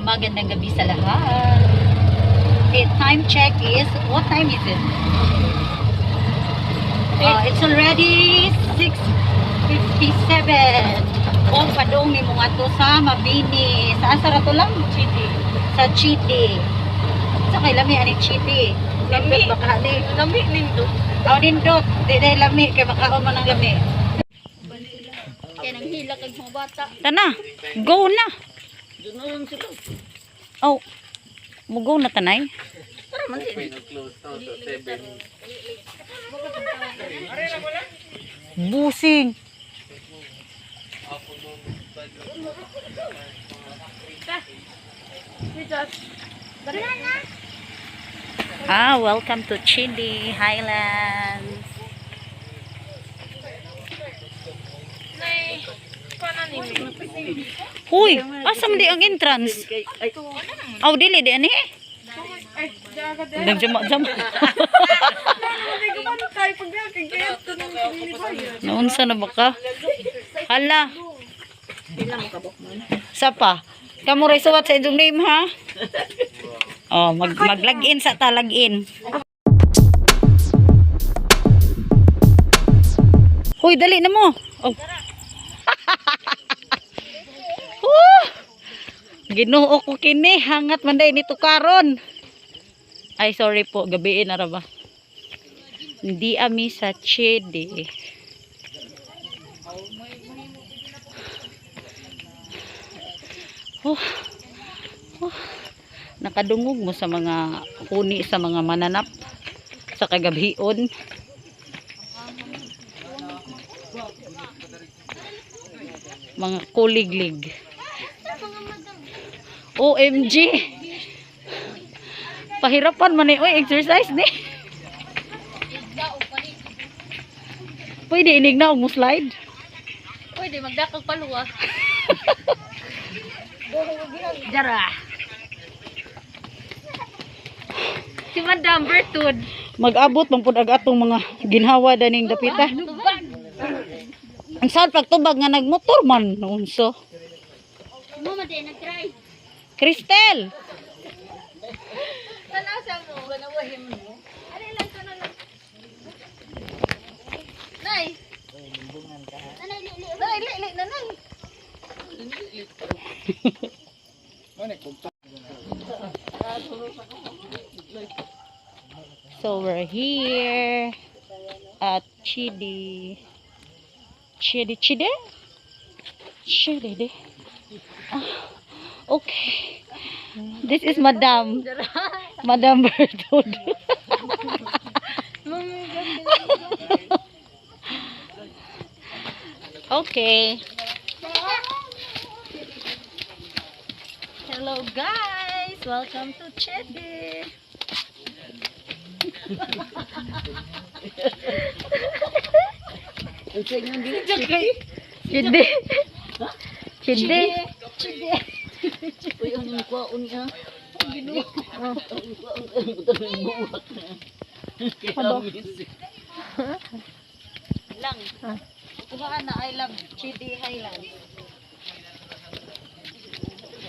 Magandang gabi sa lahat. Okay, time check is, what time is it? It's already 6:57. Kung padong ni mga to sa Mabini. Saan sa rato lang? Chiti. Sa Chiti. Sa kay lami ani Chiti. Lami baka ni. Lami nindot. Aw nindot. Di dai lami kay makaon man ang lami. Kaya nang hila kag mga bata. Tana. Go na. Doon na lang sila. Oh. Mugo na tanay. Para man din. Busing. Welcome to Chili Highlands. Huy, asam di ang entrance? Aw dili di ani. Jam. Naunsa na ba ka? Hala. Sapa? Kamu ray suwat sa inyong name ha? Oh, mag-login sa ta-login. Hoy, dali na mo. Oh. Ginoo ko kini, hangat man day nito karon. Ay, sorry po, gabiin na ra ba? Hindi ami sa Chede. Nakadungog mo sa mga huni sa mga mananap sa kagabion. Mga kuliglig. OMG. Pahirapan man ni oy exercise ni. Pwede inigna og mo slide. Pwede magdakag paluwa. Jara. Si Madam Bertud. Mag-abot man pud ag atong mga ginhawa daning dapita. Ang saan pagtubag nga nagmotor man unso. Mama di nag-try. Cristel. Tanaw sa mo, ganawahin mo. Ari lang to na lang. Nay. Nanay li. Nay li nanay. So we're here at Chidi. Okay. This is Madam Bertud. Okay. Hello guys, welcome to Chedi. Chedi. Uy, ang kuwaon niya. Lang. Kuhaan na I love Chidi Highlands.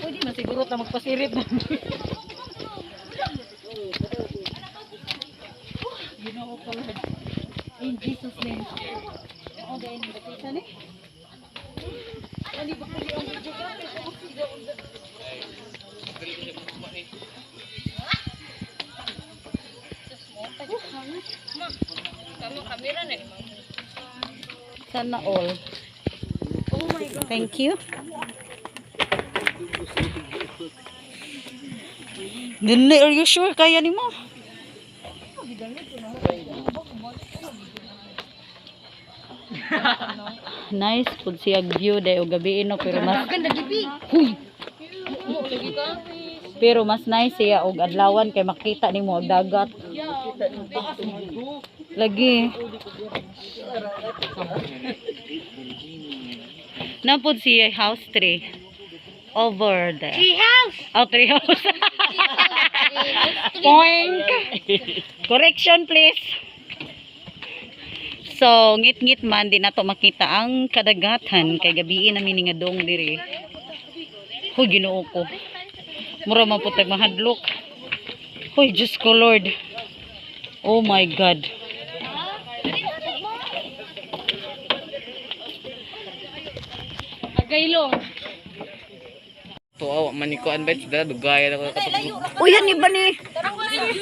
Pwede man siguro ta magpasirit na. Ginoo ko Lord. In Jesus name. Ang dahil ng batisa ni. Hindi ba ko yung video ka? Sana all. Oh my God. Thank you. Dili, are you sure kaya ni mo? Nice pud siya view day og gabi no pero mas huy. Pero mas nice siya og adlawan kay makita nimo og dagat. Lagi. Napod siya house tree over there. Tree house. Oh, tree house. Point. Correction please. So, ngit-ngit man din nato makita ang kadagatan kay gabi na miningadong diri. Hoy, Ginoo ko. Mura maputag mahadlok. Hoy, Diyos ko Lord. Oh my God. Agaylong. Tuaw manikuan ba sa dugay ako katulog. Uy, yan iba ni.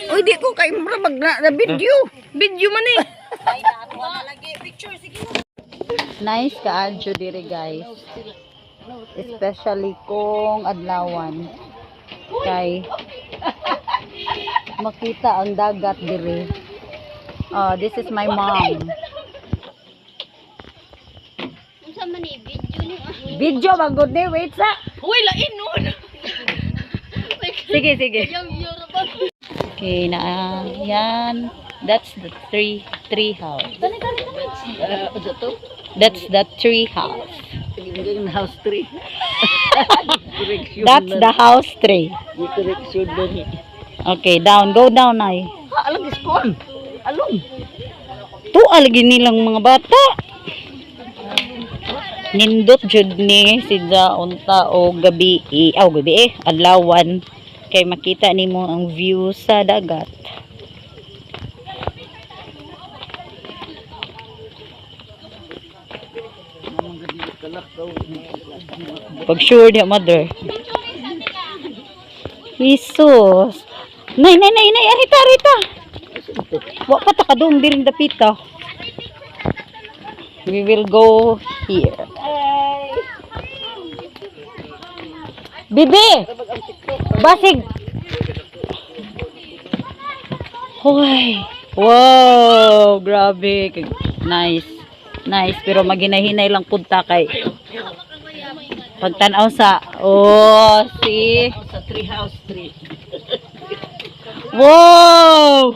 Uy, di ko kay mura na video. Video man eh. Nice kaadyo diri guys. Especially kung adlawan. Kay makita ang dagat diri. This is my mom. Unsa man ni video ni? Video bagod ni, wait sa. Uy, lain nun. Sige, sige. Yung Okay, na yan. That's the tree house. That's the tree house. House 3. That's the house tree. Okay, down. Go down, ay. Alam iskon. Along. Tual nilang mga bata. Nindot jud ni si unta o gabi adlawan kay makita nimo ang view sa dagat. Pag sure niya mother. Jesus. Nay, arita. Wa pa ta kadung diring dapita. We will go here. Bibi! Basig! Hoy! Wow! Grabe! Nice. Nice. Pero maghinay-hinay lang punta kay pagtanaw sa see? Sa tree house 3. Wow!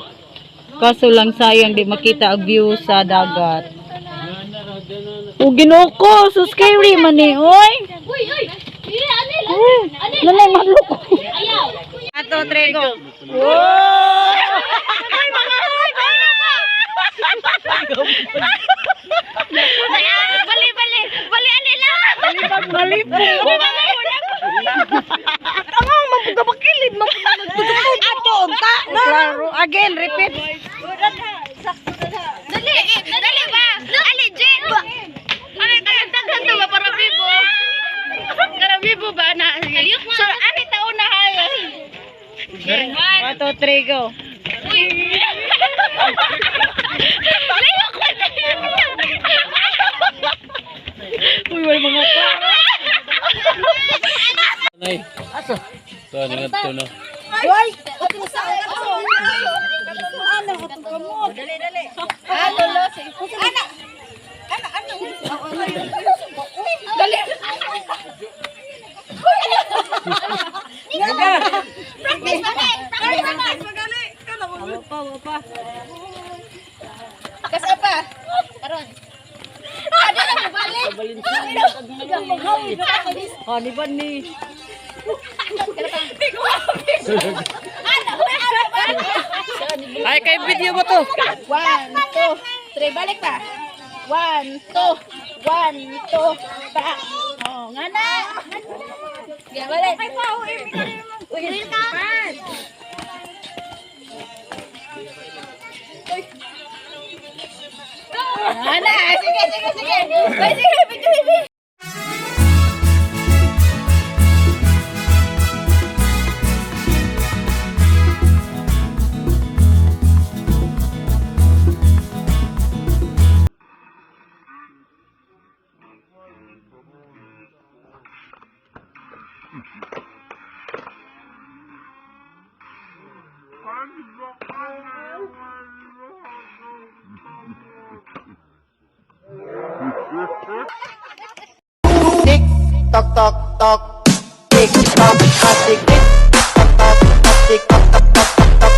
Kaso lang sayang di makita ang view sa dagat. Oh, Ginoo ko, so scary man ni, oy. Uy. Lalay mahluk. Ayaw. Ato trego. Wow! Bali alila. Bali. Tama mapuga bakilid ato unta. Klaro again repeat. Dali ba? Ali Jen. Ano kanang to ba para bibo? Para bibo ba na? So ani taon na haya. Ato trego. Uy. Layok ko. Uy, wala mga tao. Nay. Aso. To ningat to no. Hoy! Ato sa ato. Ano ato kamo? Dali. Ano lo si? Ana. Dali. Wapa. Kasapa. Karon. Ada na balik. Di ba ni? Ay, kay video mo to. 1, 2, 3 balik pa. 1, 2, 1, 2 pa. Oh, ngana. Gila balik. Ay pa, uy, ka. Ngana, sige. Bay, sige, video. Tick tock tock tock, tick tock tock, tick tick tock tock tock, tick tock tock tock tock.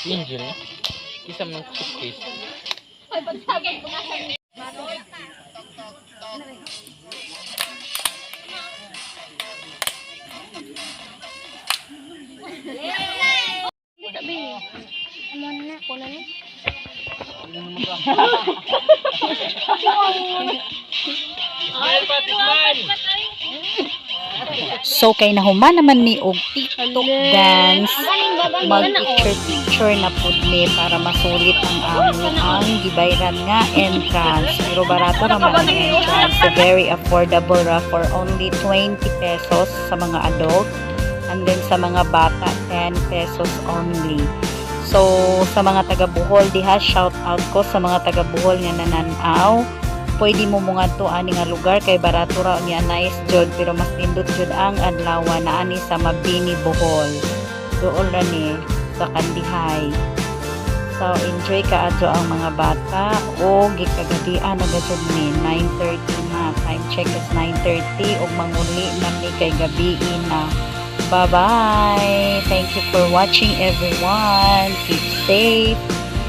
Angel. Isa man toothpaste. Ay, pagsagot ko na. Sabi, amo na ko na ni. So kay nahuman naman ni og TikTok dance, mag-picture na pud mi para masulit ang ang gibayran nga entrance. Pero barato naman ang entrance. So very affordable ra for only 20 pesos sa mga adult. And then sa mga bata, 10 pesos only. So, sa mga taga-Bohol, diha, shout out ko sa mga taga-Bohol nga nananaw. Pwede mo mga to ani nga lugar kay barato ra niya nice jud pero mas pindot jud ang adlaw na ani sa Mabini, Bohol. Dool ra ni sa Kandihay. So, enjoy ka adto ang mga bata o gikagadian na gajud ni 9:30 na. Time check is 9:30 ug manguli na ni kay gabi na. Bye-bye. Thank you for watching, everyone. Keep safe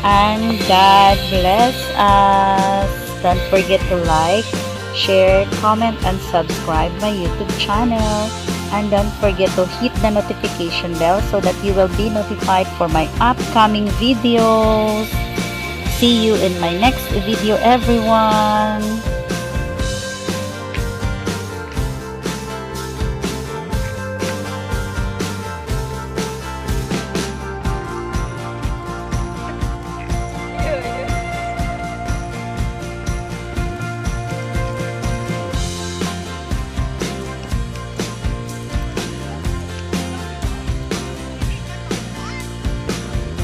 and God bless us. Don't forget to like, share, comment, and subscribe my YouTube channel. And don't forget to hit the notification bell so that you will be notified for my upcoming videos. See you in my next video, everyone.